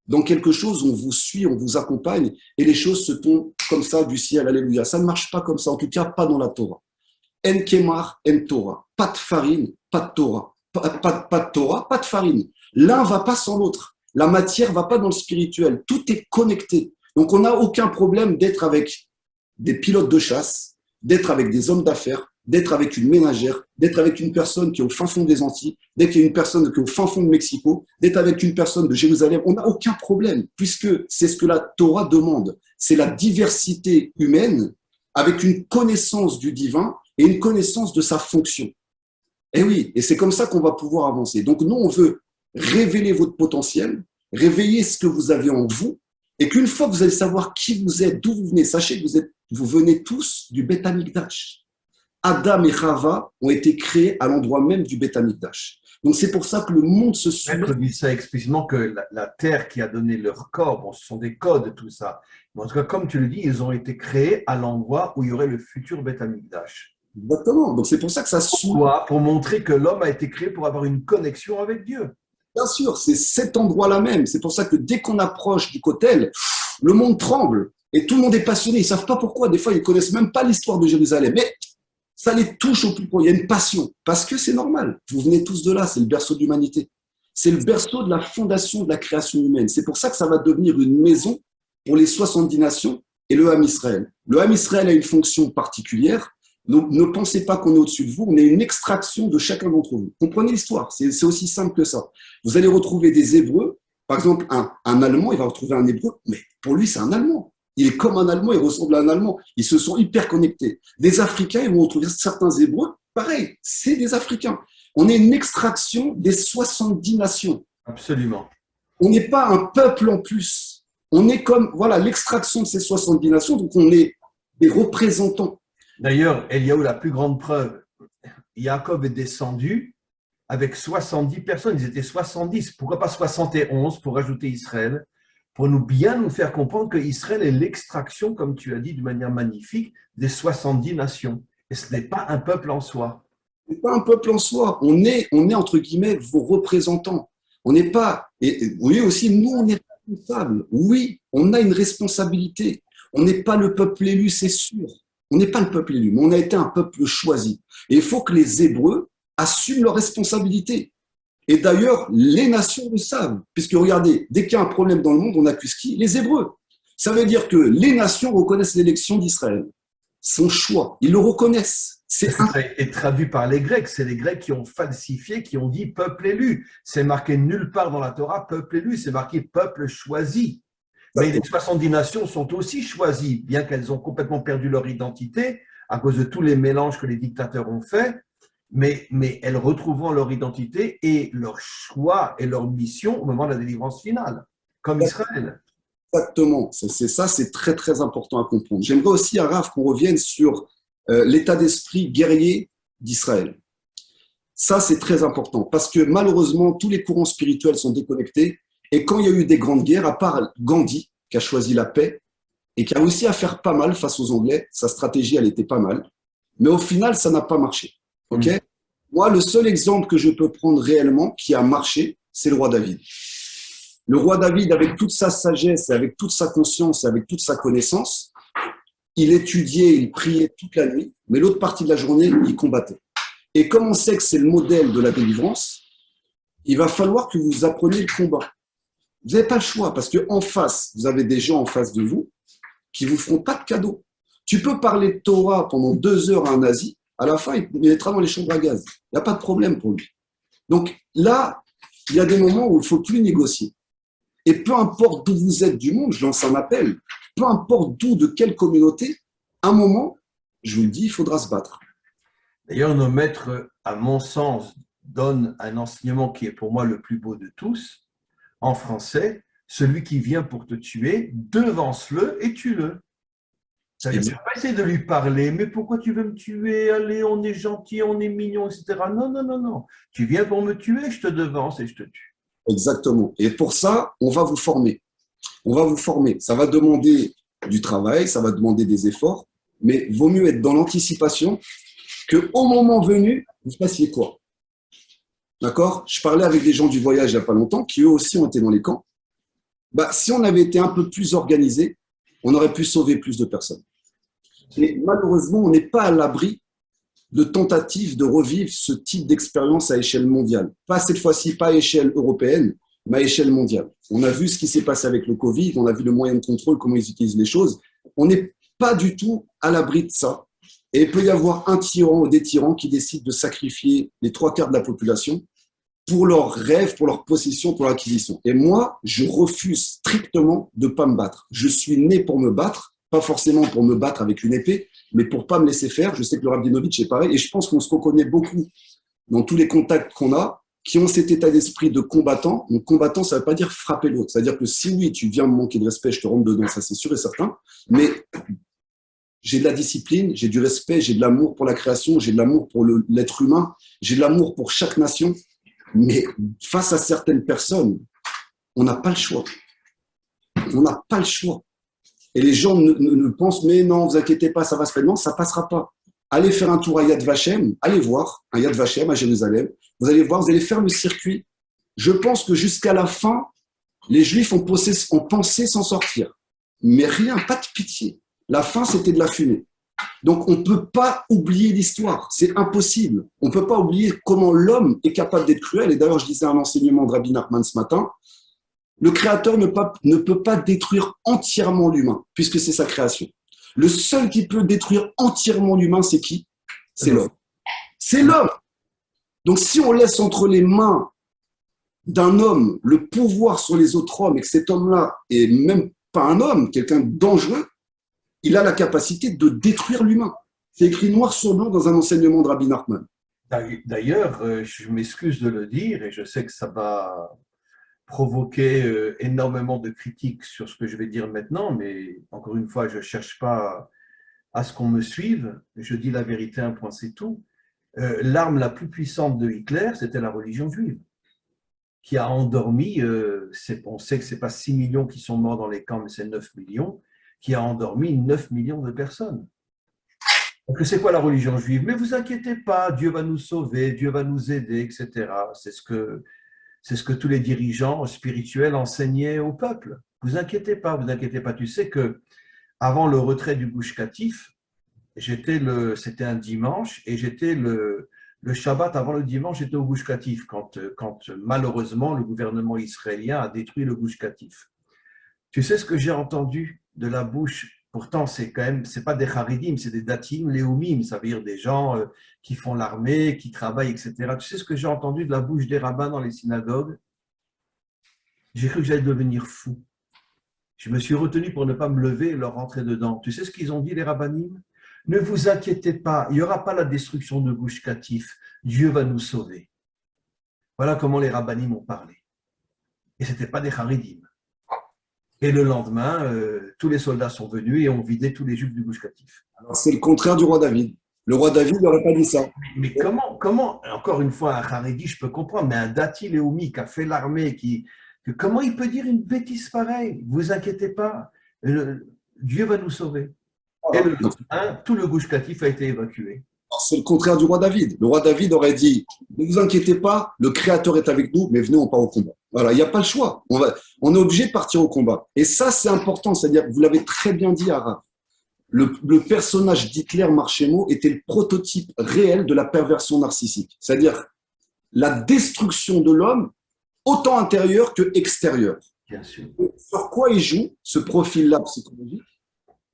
dans quelque chose où on vous suit, on vous accompagne, et les choses se tombent comme ça du ciel, alléluia. Ça ne marche pas comme ça, en tout cas pas dans la Torah. En kemar, en Torah. Pas de farine, pas de Torah. Pas de Torah, pas de farine. L'un ne va pas sans l'autre. La matière ne va pas dans le spirituel. Tout est connecté. Donc on n'a aucun problème d'être avec des pilotes de chasse, d'être avec des hommes d'affaires, d'être avec une ménagère, d'être avec une personne qui est au fin fond des Antilles, d'être avec une personne qui est au fin fond de Mexico, d'être avec une personne de Jérusalem. On n'a aucun problème, puisque c'est ce que la Torah demande. C'est la diversité humaine avec une connaissance du divin et une connaissance de sa fonction. Et oui, et c'est comme ça qu'on va pouvoir avancer. Donc nous, on veut révéler votre potentiel, réveiller ce que vous avez en vous, et qu'une fois que vous allez savoir qui vous êtes, d'où vous venez, sachez que vous venez tous du Beth Amikdash. Adam et Chava ont été créés à l'endroit même du Beth Amikdash. Donc c'est pour ça que le monde se soumet. Maître dit ça explicitement que la terre qui a donné leur corps, bon, ce sont des codes, tout ça. Mais en tout cas, comme tu le dis, ils ont été créés à l'endroit où il y aurait le futur Beth Amikdash. Exactement. Donc c'est pour ça que ça se soumet. Pour montrer que l'homme a été créé pour avoir une connexion avec Dieu. Bien sûr, c'est cet endroit-là même. C'est pour ça que dès qu'on approche du Kotel, le monde tremble et tout le monde est passionné. Ils ne savent pas pourquoi. Des fois, ils ne connaissent même pas l'histoire de Jérusalem. Mais ça les touche au plus profond. Il y a une passion. Parce que c'est normal. Vous venez tous de là. C'est le berceau de l'humanité. C'est le berceau de la fondation de la création humaine. C'est pour ça que ça va devenir une maison pour les 70 nations et le Ham Israël. Le Ham Israël a une fonction particulière. Ne pensez pas qu'on est au-dessus de vous, on est une extraction de chacun d'entre vous. Comprenez l'histoire, c'est aussi simple que ça. Vous allez retrouver des Hébreux, par exemple un Allemand, il va retrouver un Hébreu, mais pour lui c'est un Allemand. Il est comme un Allemand, il ressemble à un Allemand. Ils se sont hyper connectés. Des Africains, ils vont retrouver certains Hébreux, pareil, c'est des Africains. On est une extraction des 70 nations. Absolument. On n'est pas un peuple en plus. On est comme, voilà, l'extraction de ces 70 nations, donc on est des représentants. D'ailleurs, Eliaou, la plus grande preuve, Jacob est descendu avec 70 personnes, ils étaient 70, pourquoi pas 71 pour ajouter Israël, pour bien nous faire comprendre que Israël est l'extraction, comme tu as dit de manière magnifique, des 70 nations. Et ce n'est pas un peuple en soi. On n'est pas un peuple en soi. On est, entre guillemets, vos représentants. On n'est pas, et vous voyez aussi, nous, on est responsables. Oui, on a une responsabilité. On n'est pas le peuple élu, c'est sûr. On n'est pas le peuple élu, mais on a été un peuple choisi. Et il faut que les Hébreux assument leurs responsabilités. Et d'ailleurs, les nations le savent. Puisque regardez, dès qu'il y a un problème dans le monde, on accuse qui? Les Hébreux. Ça veut dire que les nations reconnaissent l'élection d'Israël. Son choix, ils le reconnaissent. Parce que ça a été traduit par les Grecs. C'est les Grecs qui ont falsifié, qui ont dit peuple élu. C'est marqué nulle part dans la Torah peuple élu, c'est marqué peuple choisi. Mais les 70 nations sont aussi choisies, bien qu'elles ont complètement perdu leur identité à cause de tous les mélanges que les dictateurs ont faits, mais elles retrouveront leur identité et leur choix et leur mission au moment de la délivrance finale, comme Israël. Exactement, c'est ça, c'est très très important à comprendre. J'aimerais aussi, Araf, qu'on revienne sur l'état d'esprit guerrier d'Israël. Ça, c'est très important parce que malheureusement, tous les courants spirituels sont déconnectés. Et quand il y a eu des grandes guerres, à part Gandhi, qui a choisi la paix et qui a réussi à faire pas mal face aux Anglais, sa stratégie, elle était pas mal. Mais au final, ça n'a pas marché. Okay. Moi, le seul exemple que je peux prendre réellement qui a marché, c'est le roi David. Le roi David, avec toute sa sagesse, avec toute sa conscience, avec toute sa connaissance, il étudiait, il priait toute la nuit, mais l'autre partie de la journée, il combattait. Et comme on sait que c'est le modèle de la délivrance, il va falloir que vous appreniez le combat. Vous n'avez pas le choix, parce qu'en face, vous avez des gens en face de vous qui ne vous feront pas de cadeaux. Tu peux parler de Torah pendant 2 heures à un nazi, à la fin, il mettra dans les chambres à gaz. Il n'y a pas de problème pour lui. Donc là, il y a des moments où il ne faut plus négocier. Et peu importe d'où vous êtes du monde, je lance un appel, peu importe d'où, de quelle communauté, à un moment, je vous le dis, il faudra se battre. D'ailleurs, nos maîtres, à mon sens, donnent un enseignement qui est pour moi le plus beau de tous. En français, celui qui vient pour te tuer, devance-le et tue-le. Ça veut dire, pas essayer de lui parler, mais pourquoi tu veux me tuer? Allez, on est gentil, on est mignon, etc. Non, non, non, non. Tu viens pour me tuer, je te devance et je te tue. Exactement. Et pour ça, on va vous former. On va vous former. Ça va demander du travail, ça va demander des efforts, mais vaut mieux être dans l'anticipation qu'au moment venu, vous fassiez quoi. D'accord? Je parlais avec des gens du voyage il n'y a pas longtemps qui eux aussi ont été dans les camps. Si on avait été un peu plus organisé, on aurait pu sauver plus de personnes. Mais malheureusement, on n'est pas à l'abri de tentatives de revivre ce type d'expérience à échelle mondiale. Pas cette fois-ci, pas à échelle européenne, mais à échelle mondiale. On a vu ce qui s'est passé avec le Covid, on a vu le moyen de contrôle, comment ils utilisent les choses. On n'est pas du tout à l'abri de ça. Et il peut y avoir un tyran ou des tyrans qui décident de sacrifier les 3/4 de la population pour leurs rêves, pour leur possession, pour leur acquisition. Et moi, je refuse strictement de ne pas me battre. Je suis né pour me battre, pas forcément pour me battre avec une épée, mais pour ne pas me laisser faire. Je sais que le Rav Dinovitch est pareil, et je pense qu'on se reconnaît beaucoup dans tous les contacts qu'on a, qui ont cet état d'esprit de combattant. Donc, combattant, ça ne veut pas dire frapper l'autre. C'est-à-dire que si oui, tu viens me manquer de respect, je te rentre dedans, ça c'est sûr et certain. Mais j'ai de la discipline, j'ai du respect, j'ai de l'amour pour la création, j'ai de l'amour pour l'être humain, j'ai de l'amour pour chaque nation. Mais face à certaines personnes, on n'a pas le choix. On n'a pas le choix. Et les gens ne pensent, mais non, vous inquiétez pas, ça va se faire. Non, ça ne passera pas. Allez faire un tour à Yad Vashem, allez voir un Yad Vashem à Jérusalem. Vous allez voir, vous allez faire le circuit. Je pense que jusqu'à la fin, les Juifs ont pensé s'en sortir. Mais rien, pas de pitié. La fin, c'était de la fumée. Donc, on ne peut pas oublier l'histoire. C'est impossible. On ne peut pas oublier comment l'homme est capable d'être cruel. Et d'ailleurs, je disais un enseignement de Rabbi Nachman ce matin. Le Créateur ne peut pas détruire entièrement l'humain, puisque c'est sa création. Le seul qui peut détruire entièrement l'humain, c'est qui? C'est l'homme. C'est l'homme. Donc, si on laisse entre les mains d'un homme le pouvoir sur les autres hommes, et que cet homme-là est même pas un homme, quelqu'un de dangereux, il a la capacité de détruire l'humain. C'est écrit noir sur blanc dans un enseignement de Rabbi Nachman. D'ailleurs, je m'excuse de le dire, et je sais que ça va provoquer énormément de critiques sur ce que je vais dire maintenant, mais encore une fois, je ne cherche pas à ce qu'on me suive, je dis la vérité, un point, c'est tout. L'arme la plus puissante de Hitler, c'était la religion juive, qui a endormi, on sait que ce n'est pas 6 millions qui sont morts dans les camps, mais c'est 9 millions, qui a endormi 9 millions de personnes. Donc, c'est quoi la religion juive? Mais vous inquiétez pas, Dieu va nous sauver, Dieu va nous aider, etc. C'est ce que tous les dirigeants spirituels enseignaient au peuple. Vous inquiétez pas, vous inquiétez pas. Tu sais que avant le retrait du Gush Katif, c'était un dimanche et j'étais le Shabbat avant le dimanche, j'étais au Gush Katif quand malheureusement le gouvernement israélien a détruit le Gush Katif. Tu sais ce que j'ai entendu de la bouche? Pourtant, c'est pas des Haridim, c'est des Datim, Léoumim, ça veut dire des gens qui font l'armée, qui travaillent, etc. Tu sais ce que j'ai entendu de la bouche des rabbins dans les synagogues? J'ai cru que j'allais devenir fou. Je me suis retenu pour ne pas me lever et leur rentrer dedans. Tu sais ce qu'ils ont dit, les rabbinim? Ne vous inquiétez pas, il n'y aura pas la destruction de Gush Katif. Dieu va nous sauver. Voilà comment les rabbinim ont parlé. Et ce n'était pas des Haridim. Et le lendemain, tous les soldats sont venus et ont vidé tous les juifs du Gush Katif. C'est le contraire du roi David. Le roi David n'aurait pas dit ça. Mais comment, encore une fois, un Haredi, je peux comprendre, mais un Dati Léoumi qui a fait l'armée, comment il peut dire une bêtise pareille? Ne vous inquiétez pas, Dieu va nous sauver. Et le lendemain, tout le Gush Katif a été évacué. C'est le contraire du roi David. Le roi David aurait dit, ne vous inquiétez pas, le Créateur est avec nous, mais venez, on part au combat. Voilà, il n'y a pas le choix. On est obligé de partir au combat. Et ça, c'est important. C'est-à-dire, vous l'avez très bien dit, Arav. Le personnage d'Hitler Marchemo était le prototype réel de la perversion narcissique. C'est-à-dire la destruction de l'homme, autant intérieur que extérieur. Bien sûr. Sur quoi il joue, ce profil-là psychologique?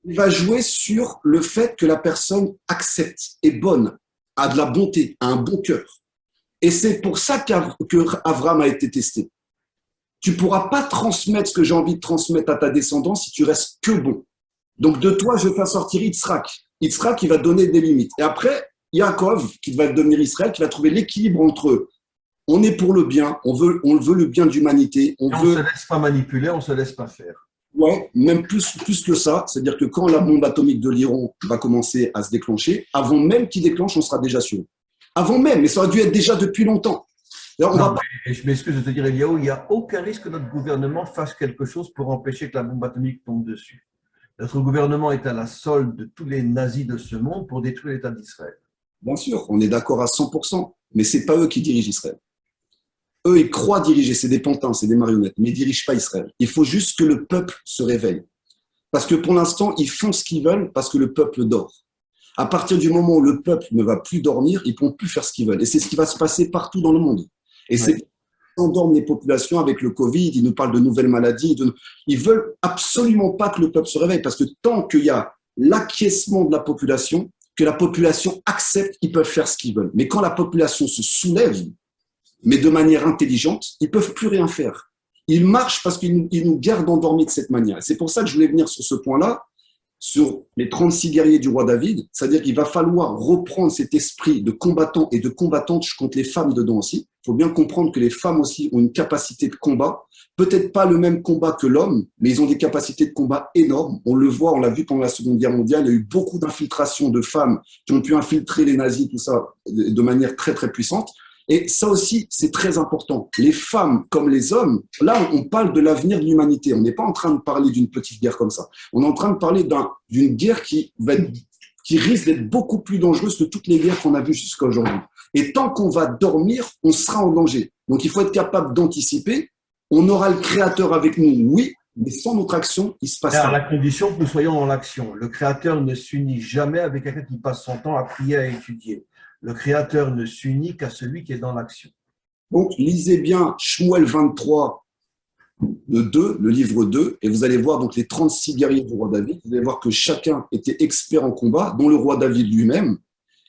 Il va jouer sur le fait que la personne accepte, est bonne, a de la bonté, a un bon cœur. Et c'est pour ça qu'Avram a été testé. Tu ne pourras pas transmettre ce que j'ai envie de transmettre à ta descendance si tu restes que bon. Donc de toi, je vais faire sortir Yitzhak. Yitzhak, il va donner des limites. Et après, Yaakov, qui va devenir Israël, qui va trouver l'équilibre entre eux. On est pour le bien, on veut le bien de l'humanité. On ne se laisse pas manipuler, on ne se laisse pas faire. Ouais, même plus que ça. C'est-à-dire que quand la bombe atomique de l'Iran va commencer à se déclencher, avant même qu'il déclenche, on sera déjà sûr. Avant même, mais ça aurait dû être déjà depuis longtemps. Je m'excuse de te dire, Eliaou, il n'y a aucun risque que notre gouvernement fasse quelque chose pour empêcher que la bombe atomique tombe dessus. Notre gouvernement est à la solde de tous les nazis de ce monde pour détruire l'État d'Israël. Bien sûr, on est d'accord à 100%, mais ce n'est pas eux qui dirigent Israël. Eux, ils croient diriger, c'est des pantins, c'est des marionnettes, mais ils ne dirigent pas Israël. Il faut juste que le peuple se réveille. Parce que pour l'instant, ils font ce qu'ils veulent parce que le peuple dort. À partir du moment où le peuple ne va plus dormir, ils ne pourront plus faire ce qu'ils veulent. Et c'est ce qui va se passer partout dans le monde. Et c'est qu'ils endorment les populations avec le Covid, ils nous parlent de nouvelles maladies. Ils ne veulent absolument pas que le peuple se réveille parce que tant qu'il y a l'acquiescement de la population, que la population accepte, ils peuvent faire ce qu'ils veulent. Mais quand la population se soulève, mais de manière intelligente, ils ne peuvent plus rien faire. Ils marchent parce qu'ils nous gardent endormis de cette manière. Et c'est pour ça que je voulais venir sur ce point-là, sur les 36 guerriers du roi David, c'est-à-dire qu'il va falloir reprendre cet esprit de combattants et de combattantes, je compte les femmes dedans aussi. Il faut bien comprendre que les femmes aussi ont une capacité de combat, peut-être pas le même combat que l'homme, mais ils ont des capacités de combat énormes. On le voit, on l'a vu pendant la Seconde Guerre mondiale, il y a eu beaucoup d'infiltrations de femmes qui ont pu infiltrer les nazis, tout ça, de manière très très puissante. Et ça aussi, c'est très important. Les femmes comme les hommes, là, on parle de l'avenir de l'humanité. On n'est pas en train de parler d'une petite guerre comme ça. On est en train de parler d'une guerre qui risque d'être beaucoup plus dangereuse que toutes les guerres qu'on a vues jusqu'à aujourd'hui. Et tant qu'on va dormir, on sera en danger. Donc, il faut être capable d'anticiper. On aura le Créateur avec nous, oui, mais sans notre action, il se passe rien. À la condition que nous soyons dans l'action. Le Créateur ne s'unit jamais avec quelqu'un qui passe son temps à prier, à étudier. Le Créateur ne s'unit qu'à celui qui est dans l'action. Donc, lisez bien Shmuel 23, le livre 2, et vous allez voir donc les 36 guerriers du roi David. Vous allez voir que chacun était expert en combat, dont le roi David lui-même.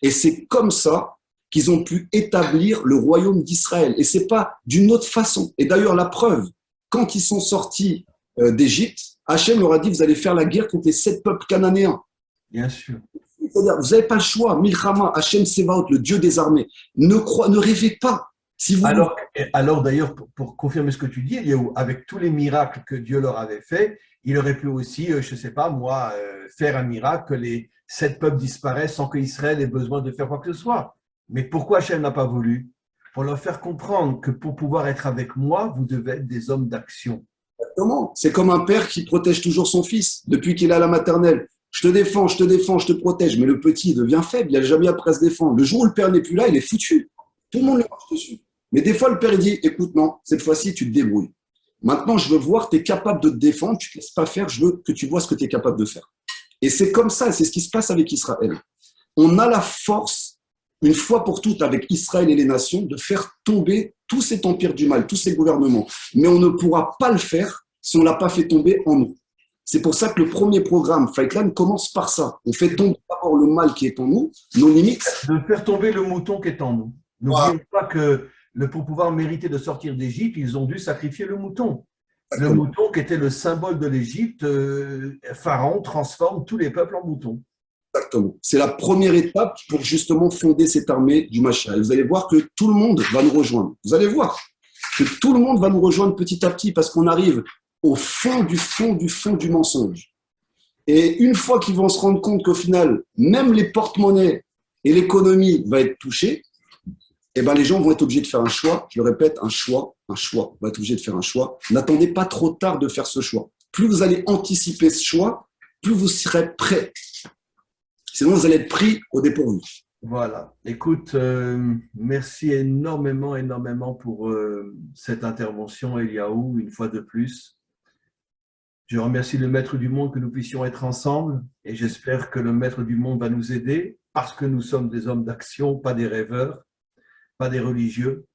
Et c'est comme ça qu'ils ont pu établir le royaume d'Israël. Et ce n'est pas d'une autre façon. Et d'ailleurs, la preuve, quand ils sont sortis d'Égypte, Hachem leur a dit, vous allez faire la guerre contre les 7 peuples cananéens. Bien sûr. C'est-à-dire, vous n'avez pas le choix. Milchama, Hachem Sevaot, le Dieu des armées. Ne rêvez pas. Si vous... Alors d'ailleurs, pour confirmer ce que tu dis, avec tous les miracles que Dieu leur avait faits, Il aurait pu aussi, je ne sais pas moi, faire un miracle, que les 7 peuples disparaissent sans qu'Israël ait besoin de faire quoi que ce soit. Mais pourquoi Hachem n'a pas voulu? Pour leur faire comprendre que pour pouvoir être avec moi, vous devez être des hommes d'action. Comment? C'est comme un père qui protège toujours son fils depuis qu'il est à la maternelle. Je te défends, je te défends, je te protège. Mais le petit devient faible, il n'a jamais appris à se défendre. Le jour où le père n'est plus là, il est foutu. Tout le monde le marche dessus. Mais des fois, le père il dit, écoute, non, cette fois-ci, tu te débrouilles. Maintenant, je veux voir, tu es capable de te défendre, tu ne te laisses pas faire, je veux que tu vois ce que tu es capable de faire. Et c'est comme ça, c'est ce qui se passe avec Israël. On a la force, une fois pour toutes, avec Israël et les nations, de faire tomber tout cet empire du mal, tous ces gouvernements. Mais on ne pourra pas le faire si on ne l'a pas fait tomber en nous. C'est pour ça que le premier programme, Fightline, commence par ça. On fait tomber d'abord le mal qui est en nous, nos limites. De faire tomber le mouton qui est en nous. N'oublions pas que pour pouvoir mériter de sortir d'Égypte, ils ont dû sacrifier le mouton. Le mouton qui était le symbole de l'Égypte, Pharaon transforme tous les peuples en moutons. Exactement. C'est la première étape pour justement fonder cette armée du Mashiach. Et vous allez voir que tout le monde va nous rejoindre. Vous allez voir que tout le monde va nous rejoindre petit à petit parce qu'on arrive au fond du mensonge. Et une fois qu'ils vont se rendre compte qu'au final, même les porte-monnaies et l'économie vont être touchées, eh ben les gens vont être obligés de faire un choix. Je le répète, un choix. On va être obligé de faire un choix. N'attendez pas trop tard de faire ce choix. Plus vous allez anticiper ce choix, plus vous serez prêt. Sinon, vous allez être pris au dépourvu. Voilà. Écoute, merci énormément pour cette intervention, Eliaou, une fois de plus. Je remercie le Maître du Monde que nous puissions être ensemble et j'espère que le Maître du Monde va nous aider parce que nous sommes des hommes d'action, pas des rêveurs, pas des religieux.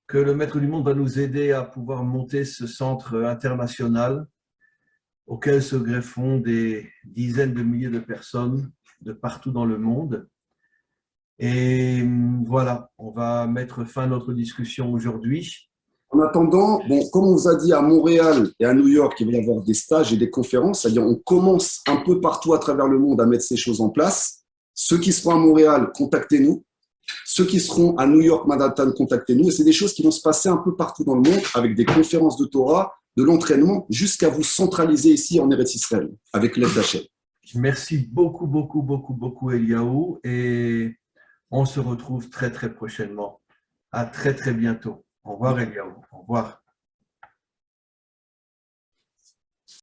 Que le Maître du Monde va nous aider à pouvoir monter ce centre international auquel se grefferont des dizaines de milliers de personnes de partout dans le monde. Et voilà, on va mettre fin à notre discussion aujourd'hui. En attendant, bon, comme on vous a dit à Montréal et à New York, il va y avoir des stages et des conférences, c'est-à-dire on commence un peu partout à travers le monde à mettre ces choses en place. Ceux qui seront à Montréal, contactez-nous. Ceux qui seront à New York, Manhattan, contactez-nous. Et c'est des choses qui vont se passer un peu partout dans le monde avec des conférences de Torah, de l'entraînement, jusqu'à vous centraliser ici en Eretz Israël avec l'aide d'Hachem. Merci beaucoup, Eliaou. Et on se retrouve très prochainement. À très bientôt. Au revoir, Eliaou. Au revoir.